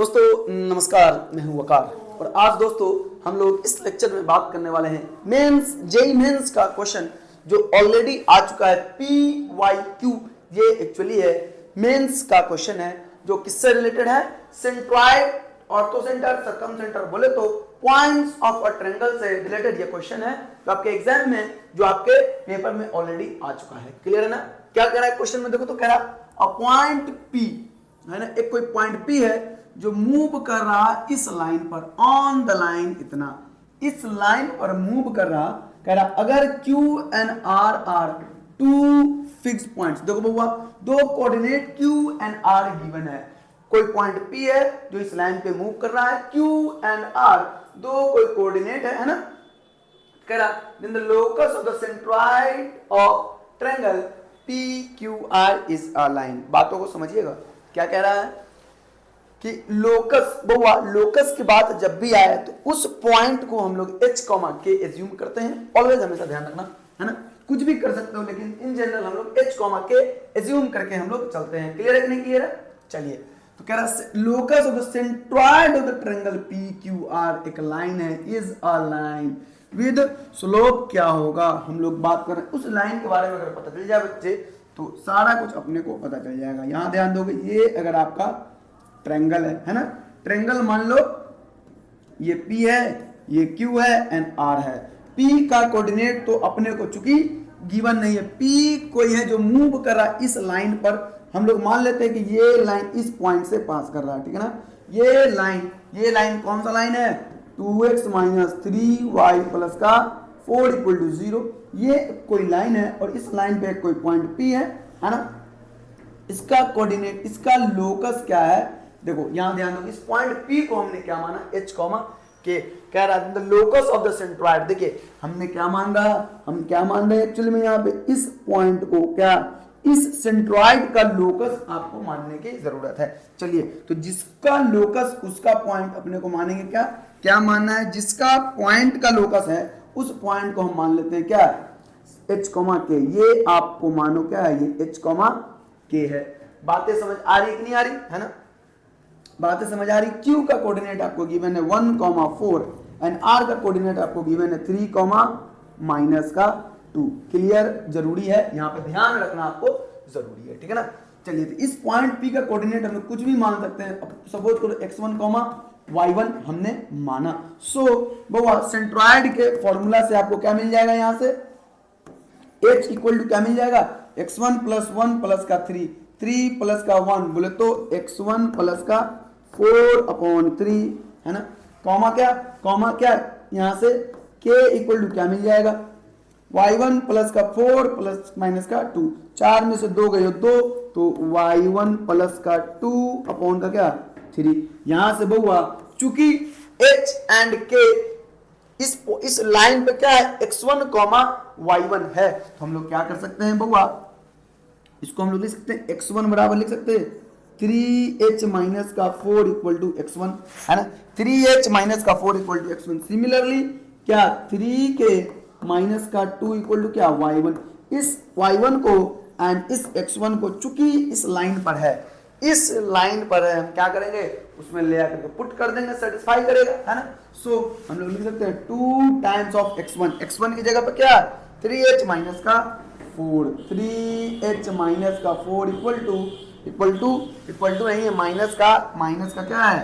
दोस्तों नमस्कार, मैं हूं वकार और आज दोस्तों हम लोग इस लेक्चर में बात करने वाले हैं मेंस जेई मेंस का क्वेश्चन जो ऑलरेडी आ चुका है PYQ। ये एक्चुअली है मेंस का क्वेश्चन है जो किससे रिलेटेड है, सेंट्रॉइड, ऑर्थोसेंटर, सर्कमसेंटर बोले तो पॉइंट्स ऑफ अ ट्रायंगल से रिलेटेड ये क्वेश्चन है जो आपके एग्जाम में, जो आपके पेपर में ऑलरेडी आ चुका है। क्लियर है ना? क्या कह रहा है क्वेश्चन में, देखो तो कह रहा अ पॉइंट P है ना, एक कोई पॉइंट P है जो मूव कर रहा इस लाइन पर, ऑन द लाइन, इतना इस लाइन पर मूव कर रहा। कह रहा अगर Q and R are two fix points, देखो बउआ दो coordinate Q and R given है। कोई पॉइंट P है जो इस लाइन पे मूव कर रहा है, Q एंड R दो कोई कोऑर्डिनेट है ना। कह रहा then the locus of the centroid of triangle PQR is a line. बातों को समझिएगा, क्या कह रहा है कि लोकस, बउआ लोकस की बात जब भी आए तो उस पॉइंट को हम लोग H, K एज्यूम करते हैं। ऑलवेज हमेशा ध्यान रखना है ना, कुछ भी कर सकते हो लेकिन इन जनरल हम लोग H, K एज्यूम करके हम लोग चलते हैं। क्लियर है कि नहीं क्लियर है? चलिए, तो कह रहा locus of the centroid of the triangle PQR एक लाइन है, is a line with slope. क्या होगा, हम लोग बात कर रहे हैं उस लाइन के बारे में। अगर पता चल जाए बच्चे तो सारा कुछ अपने को पता चल जाएगा। यहां ध्यान दोगे, ये अगर आपका ट्रायंगल है ना, ट्रायंगल मान लो ये P है, ये Q है एंड R है। P का कोऑर्डिनेट तो अपने को चूंकि गिवन नहीं है, P कोई है जो मूव कर रहा है इस लाइन पर। हम लोग मान लेते हैं कि ये लाइन इस पॉइंट से पास कर रहा है, ठीक है ना। ये लाइन कौन सा लाइन है, 2x माइनस 3y प्लस का 4 इक्वल टू 0। ये कोई लाइन है और इस लाइन पे कोई पॉइंट P है ना। इसका कोऑर्डिनेट, इसका लोकस क्या है, देखो यहां ध्यान दो, इस पॉइंट P को हमने क्या माना, H, K। कह रहा है the locus of the centroid. देखिए हमने क्या मान रहा, हम क्या मान रहे हैं एक्चुअली में यहाँ पे इस पॉइंट को, क्या इस सेंट्रॉइड का लोकस आपको मानने की जरूरत है। चलिए, तो जिसका लोकस उसका पॉइंट अपने को मानेंगे, क्या क्या मानना है, जिसका पॉइंट का लोकस है उस पॉइंट को हम मान लेते हैं क्या, H, K। ये आपको मानो क्या है, ये H, K है। बातें समझ आ रही कि नहीं आ रही है ना, बातें समझ आ रही। Q का कोऑर्डिनेट आपको गिवन है 1, 4 एंड R का कोऑर्डिनेट आपको गिवन है 3, माइनस का 2। क्लियर, जरूरी है, यहाँ पे ध्यान रखना आपको जरूरी है, ठीक है ना। चलिए, तो इस पॉइंट P का कोऑर्डिनेट हम कुछ भी मान सकते हैं। सपोज करो x1, y1 हमने माना। सो बउआ सेंट्रॉइड के फॉर्मूला से आपको क्या मिल जाएगा, यहाँ से H इक्वल टू क्या मिल जाएगा, x1 प्लस 1 प्लस का 3 प्लस का 1 बोले तो x1 प्लस का 4/3 है ना। कॉमा क्या यहाँ से k इक्वल टू क्या मिल जाएगा, y1 प्लस का 4 प्लस माइनस का 2। 4 में से 2 गए 2, तो y1 प्लस का 2 का क्या 3। यहां से बउआ चूंकि h एंड k इस लाइन पे क्या है, x1, y1 है, तो हम लोग क्या कर सकते हैं बउआ, इसको हम लोग लिख सकते हैं x1 बराबर लिख सकते हैं 3h माइनस का 4 इक्वल टू x1 है ना। 3h माइनस का 4 इक्वल टू x1। सिमिलरली क्या 3k माइनस का 2 इक्वल टू क्या y1। इस y1 को एंड इस x1 को चूंकि इस लाइन पर है, हम क्या करेंगे, उसमें ले आकर पुट कर देंगे, सेटिस्फाई करेगा है ना। सो हम लोग लिख सकते हैं 2 टाइम्स ऑफ x1 की जगह पर क्या 3h माइनस का 4, 3h माइनस का 4 इक्वल टू नहीं है, माइनस का क्या है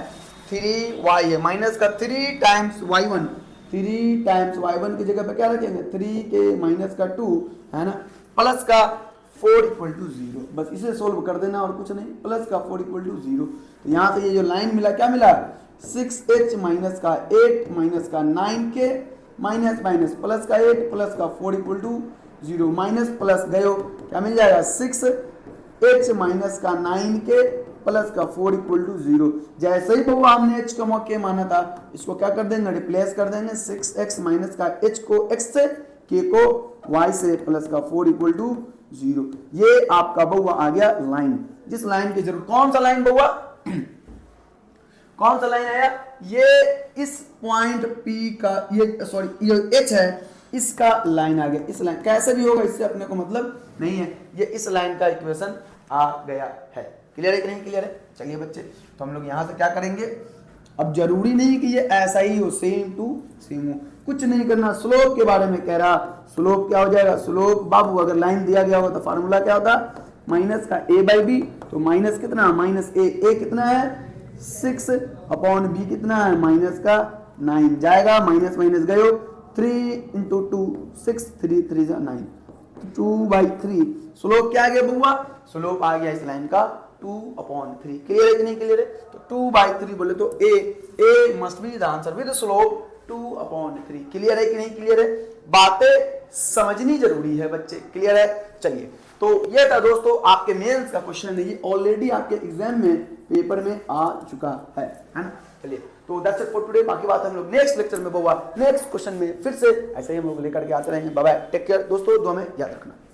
3y है, माइनस का 3 टाइम्स y1, 3 टाइम्स y1 की जगह पे क्या रखेंगे 3k माइनस का 2 है ना, प्लस का 4 इक्वल टू 0। बस इसे सोल्व कर देना और कुछ नहीं, प्लस का 4 इक्वल टू 0। तो यहाँ से ये जो लाइन मिला, क्या मिला 6h माइनस का 8 माइनस का 9k माइनस प्लस का 8 प्लस का 4 इक्वल टू 0। माइनस प्लस गयो, क्या मिल जाएगा 6h माइनस का 9k प्लस का 4 इक्वल टू 0। जैसे ही बउआ हमने h, k माना था, इसको क्या कर देंगे, रिप्लेस कर देंगे। 6x माइनस का h को x से, k को y से, प्लस का 4 इक्वल टू 0। ये आपका बउआ आ गया लाइन। जिस लाइन की जरूरत, कौन सा लाइन बउआ कौन सा लाइन आया, ये इस पॉइंट P का, ये H है, इसका लाइन आ गया। इस लाइन कैसे भी होगा, इससे अपने को मतलब नहीं है, ये इस लाइन का इक्वेशन आ गया है। क्लियर है कि नहीं क्लियर है? चलिए बच्चे, तो हम लोग यहाँ से क्या करेंगे, अब जरूरी नहीं कि ये ऐसा ही हो, सेम टू सेम हो, कुछ नहीं करना। स्लोप के बारे में कह रहा, स्लोप क्या हो जाएगा, स्लोप बाबू अगर लाइन दिया गया हो तो फार्मूला क्या होता, माइनस का a बाई बी, तो माइनस कितना, माइनस ए कितना है 6 अपॉन बी कितना है माइनस का 9 जाएगा, माइनस माइनस गए 3 इंटू 2 6 3 3 9 2/3। स्लोप क्या आ गया बुआ, स्लोप आ गया इस लाइन का 2/3। क्लियर है कि नहीं क्लियर है? तो 2/3 बोले तो a must be the answer with slope 2/3। Clear है कि नहीं क्लियर है? बातें समझनी जरूरी है बच्चे, क्लियर है? चलिए, तो ये था दोस्तों आपके मेंस का क्वेश्चन, ये ऑलरेडी आपके एग्जाम में पेपर में आ चुका है ना? चलिए, तो दैट्स इट फॉर टुडे। बाकी बात हम लोग नेक्स्ट लेक्चर में, नेक्स्ट क्वेश्चन में फिर से ऐसे ही हम लोग लेकर के आते रहेंगे। बाय बाय, टेक केयर दोस्तों, दुआ में याद रखना।